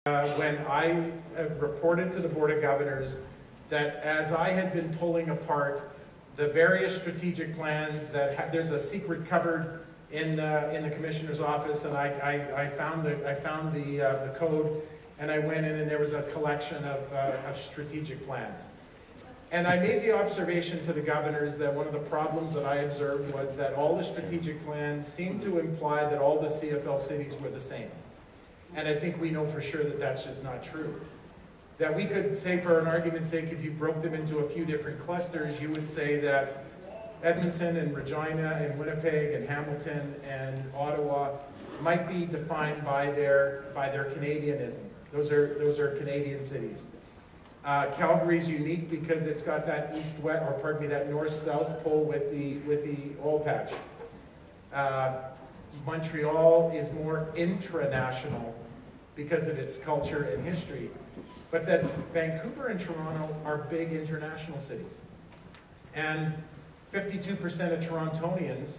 when I reported to the Board of Governors that as I had been pulling apart the various strategic plans that there's a secret cupboard in the Commissioner's office, and I found the code, and I went in and there was a collection of strategic plans. And I made the observation to the governors that one of the problems that I observed was that all the strategic plans seemed to imply that all the CFL cities were the same. And I think we know for sure that that's just not true. That we could say, for an argument's sake, if you broke them into a few different clusters, you would say that Edmonton and Regina and Winnipeg and Hamilton and Ottawa might be defined by their Canadianism. Those are Canadian cities. Calgary's unique because it's got that east-west, or pardon me, that north-south pole with the oil patch. Montreal is more intranational because of its culture and history, but that Vancouver and Toronto are big international cities. And 52% of Torontonians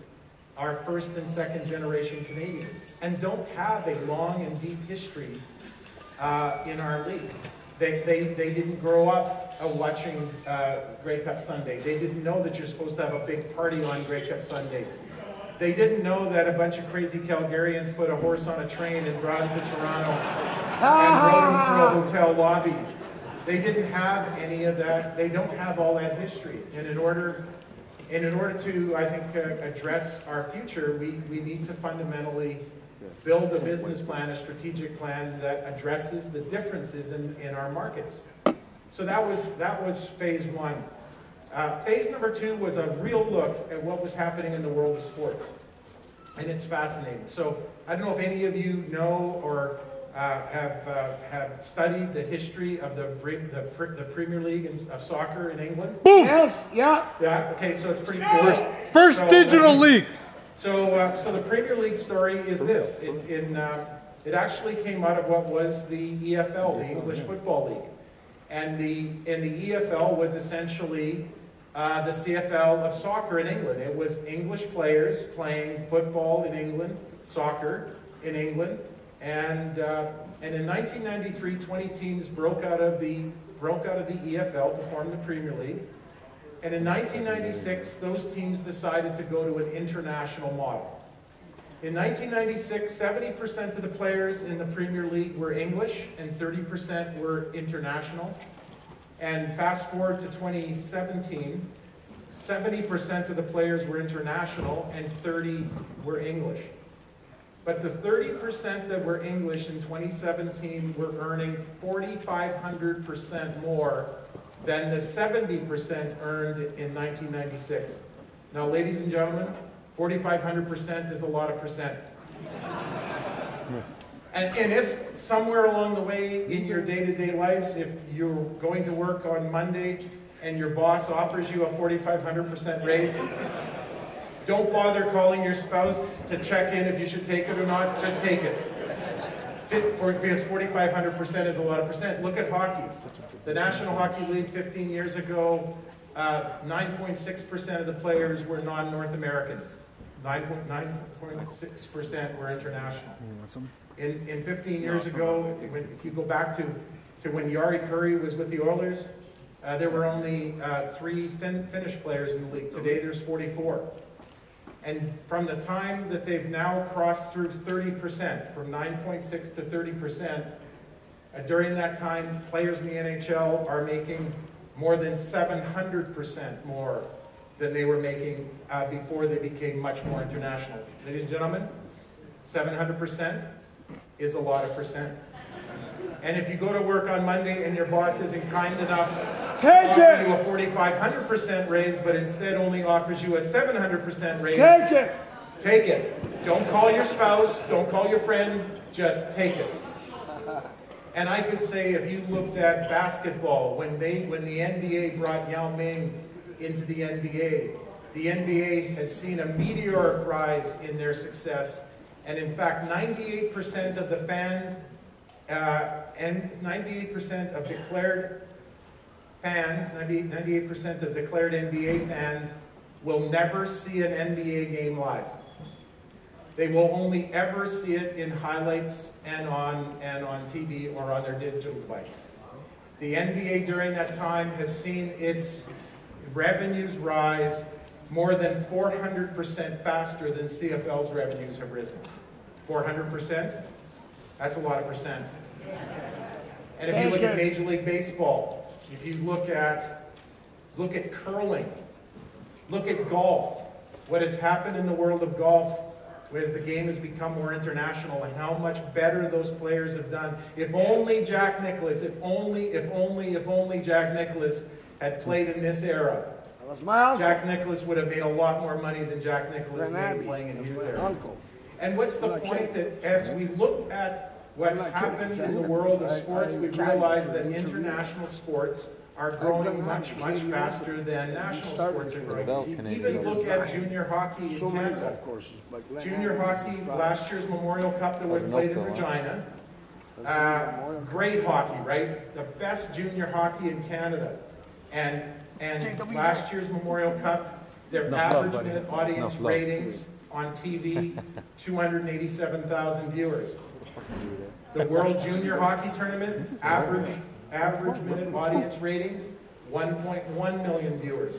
are first and second generation Canadians and don't have a long and deep history in our league. They didn't grow up watching Grey Cup Sunday. They didn't know that you're supposed to have a big party on Grey Cup Sunday. They didn't know that a bunch of crazy Calgarians put a horse on a train and brought him to Toronto and rode him through a hotel lobby. They didn't have any of that. They don't have all that history. And in order to, I think, address our future, we need to fundamentally build a business plan, a strategic plan that addresses the differences in our markets. So that was phase one. Phase number two was a real look at what was happening in the world of sports. And it's fascinating. So I don't know if any of you know or have studied the history of the Premier League of soccer in England. Boom! Yes, yeah. Yeah, okay, so it's pretty cool. First digital league. So the Premier League story is this. It actually came out of what was the EFL, the English Football League. And the EFL was essentially the CFL of soccer in England. It was English players playing football in England, soccer in England, and in 1993, 20 teams broke out of the EFL to form the Premier League. And in 1996, those teams decided to go to an international model. In 1996, 70% of the players in the Premier League were English and 30% were international. And fast forward to 2017, 70% of the players were international and 30% were English. But the 30% that were English in 2017 were earning 4,500% more than the 70% earned in 1996. Now, ladies and gentlemen, 4,500% is a lot of percent. And if somewhere along the way in your day-to-day lives, if you're going to work on Monday and your boss offers you a 4,500% raise, don't bother calling your spouse to check in if you should take it or not. Just take it. Because 4,500% is a lot of percent. Look at hockey. The National Hockey League 15 years ago, 9.6% of the players were non-North Americans. 9.6% were international. In 15 years ago, if you go back to when Yari Curry was with the Oilers, there were only 3 Finnish players in the league. Today there's 44. And from the time that they've now crossed through 30%, from 9.6 to 30%, during that time, players in the NHL are making more than 700% more than they were making before they became much more international. Ladies and gentlemen, 700% is a lot of percent. And if you go to work on Monday and your boss isn't kind enough to offer you a 4,500% raise, but instead only offers you a 700% raise, take it. Take it. Don't call your spouse, don't call your friend, just take it. And I could say, if you looked at basketball, when the NBA brought Yao Ming into the NBA has seen a meteoric rise in their success. And in fact, 98% of the fans and 98% of declared fans, 98% of declared NBA fans will never see an NBA game live. They will only ever see it in highlights and on TV or on their digital device. The NBA during that time has seen its revenues rise more than 400% faster than CFL's revenues have risen. 400%? That's a lot of percent. And if you look at Major League Baseball, if you look at curling, look at golf, what has happened in the world of golf as the game has become more international and how much better those players have done. If only Jack Nicklaus, if only Jack Nicklaus had played in this era, Jack Nicklaus would have made a lot more money than Jack Nicklaus made playing in his era. And what's the point that as we look at what's happened in the world of sports, we realize that international sports are growing much, much faster than national sports are growing. Even look at junior hockey in Canada. Junior hockey, last year's Memorial Cup that was played in Regina. Great hockey, right? The best junior hockey in Canada. And last year's Memorial Cup, their average minute audience ratings on TV, 287,000 viewers. The World Junior Hockey Tournament, average minute audience ratings, 1.1 million viewers.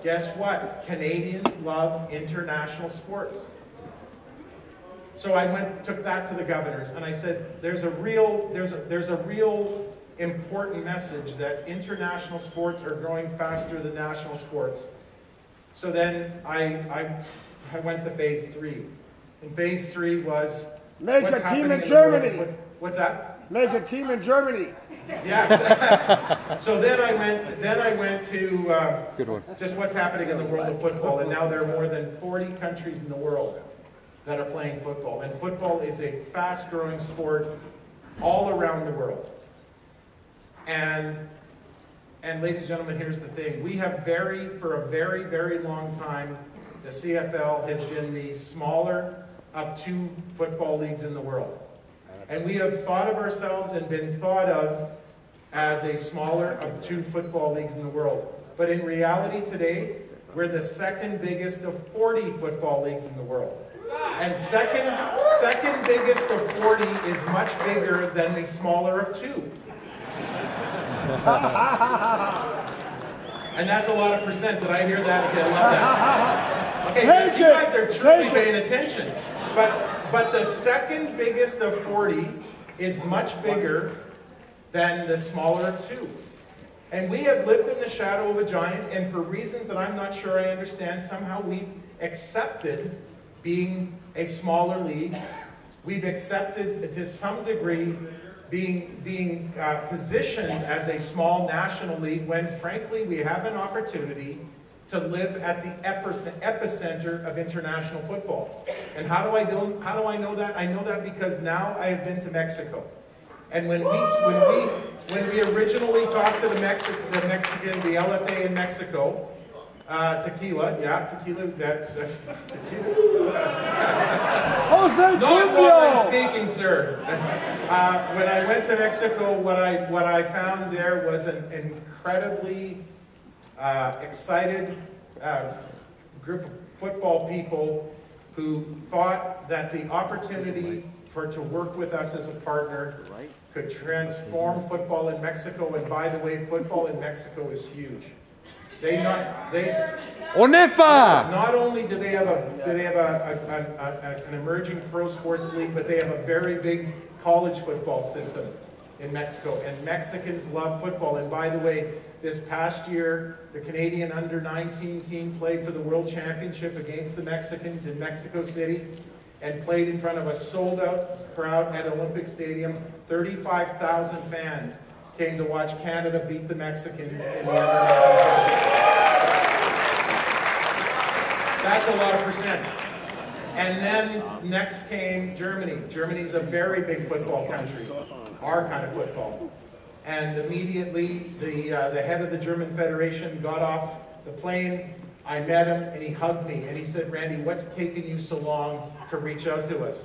Guess what? Canadians love international sports. So I took that to the governors, and I said, there's a real important message that international sports are growing faster than national sports. So then I went to phase 3. And phase 3 was make a team in Germany. What's that? Make a team in Germany. Yes. So then I went to just what's happening in the world of football, and now there are more than 40 countries in the world that are playing football, and football is a fast-growing sport all around the world. And ladies and gentlemen, here's the thing: we have for a very, very long time, the CFL has been the smaller of 2 football leagues in the world. And we have thought of ourselves and been thought of as a smaller of 2 football leagues in the world. But in reality today, we're the second biggest of 40 football leagues in the world. And second biggest of 40 is much bigger than the smaller of 2. And that's a lot of percent. Did I hear that? Okay, I love that. Okay, you guys are truly paying attention. But the second biggest of 40 is much bigger than the smaller of 2. And we have lived in the shadow of a giant, and for reasons that I'm not sure I understand, somehow we've accepted being a smaller league. We've accepted, to some degree, being positioned as a small national league when, frankly, we have an opportunity to live at the epicenter of international football. And how do I know that? I know that because now I have been to Mexico. And when we originally talked to the Mexican, the LFA in Mexico, tequila, that's tequila. Jose Not what I'm speaking, sir. When I went to Mexico, what I found there was an incredibly excited group of football people who thought that the opportunity to work with us as a partner could transform football in Mexico. And by the way, football in Mexico is huge. Not only do they have an emerging pro sports league, but they have a very big college football system in Mexico. And Mexicans love football. And by the way, this past year, the Canadian under-19 team played for the World Championship against the Mexicans in Mexico City and played in front of a sold-out crowd at Olympic Stadium. 35,000 fans came to watch Canada beat the Mexicans in the under-19. That's a lot of percent. And then next came Germany. Germany's a very big football country, our kind of football. And immediately the head of the German Federation got off the plane. I met him and he hugged me and he said, "Randy, what's taken you so long to reach out to us?"